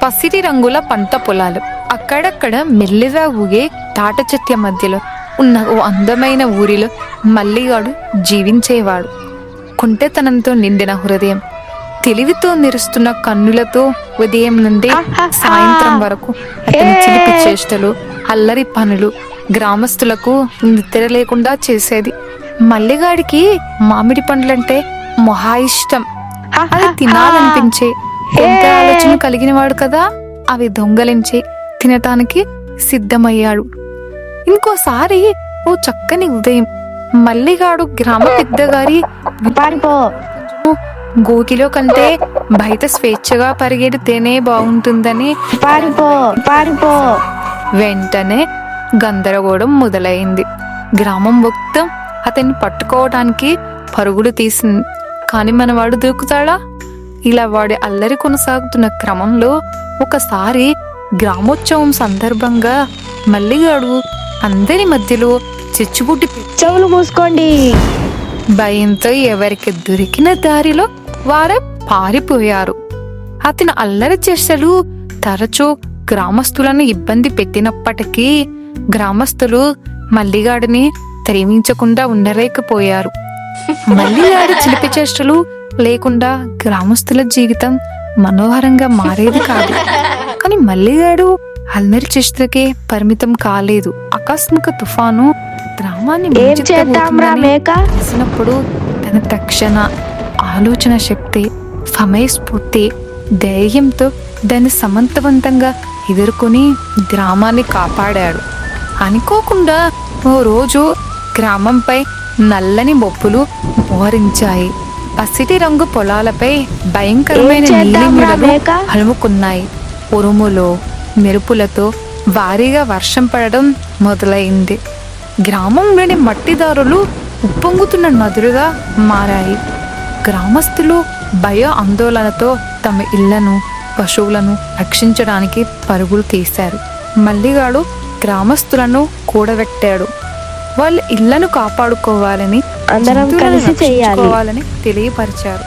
పసిటి రంగుల పంట పొలాలు, అక్కడక్కడ మెల్లిగా ఊగే తాట చెట్ల మధ్యలో ఉన్న ఓ అందమైన ఊరిలో మల్లిగాడు జీవించేవాడు. కుంటెతనంతో నిండిన హృదయం, తెలివితో మెరుస్తున్న కన్నులతో ఉదయం నుండి సాయంత్రం వరకు అతని చిలిపి చేష్టలు, అల్లరి పనులు గ్రామస్తులకు నిద్ర లేకుండా చేసేది. మల్లిగాడికి మామిడి పండ్లంటే మహా ఇష్టం. అది తినాలనిపించే కొంత ఆలోచన కలిగిన వాడు కదా, అవి దొంగలించి తినటానికి సిద్ధమయ్యాడు. ఇంకోసారి ఓ చక్కని ఉదయం మల్లిగాడు గ్రామ పెద్దగారి గోకిలో కంటే బయట స్వేచ్ఛగా పరిగెడితేనే బాగుంటుందని వెంటనే గందరగోళం మొదలైంది. గ్రామం మొత్తం అతన్ని పట్టుకోవడానికి పరుగులు తీసింది. కాని మనవాడు దొరుకుతాడా? ఇలా వాడి అల్లరి కొనసాగుతున్న క్రమంలో ఒకసారి గ్రామోత్సవం సందర్భంగా మల్లిగాడు అందరి మధ్యలో చిచ్చుబుడ్డి చెవులు మూసుకోండి భయంతో ఎవరికి దొరికిన దారిలో వారు పారిపోయారు. అతని అల్లరి చేష్టలు తరచూ గ్రామస్తులను ఇబ్బంది పెట్టినప్పటికీ గ్రామస్తులు మల్లిగాడిని ప్రేమించకుండా ఉండలేకపోయారు. మల్లిగాడి చిలిపి చేష్టలు లేకుండా గ్రామస్తుల జీవితం మనోహరంగా మారేది కాదు. కానీ మల్లిగాడు అల్లరి చేష్టలకే పరిమితం కాలేదు. ఆకస్మిక తుఫాను గ్రామాన్ని తెలిసినప్పుడు తన తక్షణ ఆలోచన శక్తి, సమయస్ఫూర్తి, ధైర్యంతో దాన్ని సమర్థవంతంగా ఎదుర్కొని గ్రామాన్ని కాపాడాడు. అనుకోకుండా ఓ రోజు గ్రామంపై నల్లని మబ్బులు మోహరించాయి. పసిటి రంగు పొలాలపై భయంకరమైన నీలిమిడలు అలుముకున్నాయి. ఉరుములో మెరుపులతో భారీగా వర్షం పడడం మొదలైంది. గ్రామంలోని మట్టిదారులు ఉప్పొంగుతున్న నదులుగా మారాయి. గ్రామస్తులు భయ ఆందోళనతో తమ ఇళ్లను, పశువులను రక్షించడానికి పరుగులు తీశారు. మల్లిగాడు గ్రామస్తులను కూడబెట్టాడు. వాళ్ళ ఇళ్లను కాపాడుకోవాలని, అందరం కలిసి చేయాలని తెలియపరిచారు.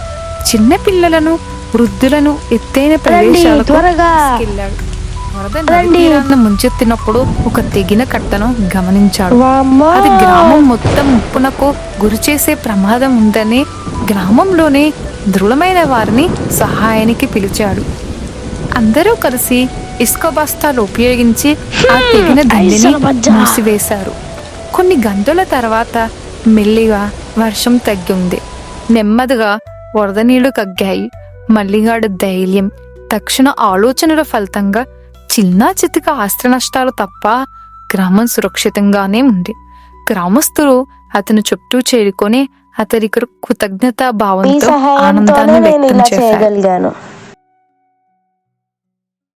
చిన్న పిల్లలను, వృద్ధులను ఎత్తైన ప్రదేశాలకు తీసుకెళ్లాడు. వరద నది ముంచెత్తినప్పుడు ఒక తెగిన కట్టను గమనించాడు. అది గ్రామం మొత్తం ముప్పునకు గురి చేసే ప్రమాదం ఉందని గ్రామంలోని దృఢమైన వారిని సహాయానికి పిలిచాడు. అందరూ కలిసి ఇసుక బస్తాలు ఉపయోగించి ఆ తెగిన దిండిని మూసివేశారు. కొన్ని గంటల తర్వాత మెల్లిగా వర్షం తగ్గింది. నెమ్మదిగా వరద నీళ్లు కగ్గాయి. మల్లిగాడు ధైర్యం, తక్షణ ఆలోచనల ఫలితంగా చిన్నా చితిక ఆస్తి నష్టాలు తప్ప గ్రామం సురక్షితంగానే ఉంది. గ్రామస్తులు అతను చుట్టూ చేరుకొని అతనికి కృతజ్ఞతా భావంతో ఆనందాన్ని వ్యక్తం చేశారు.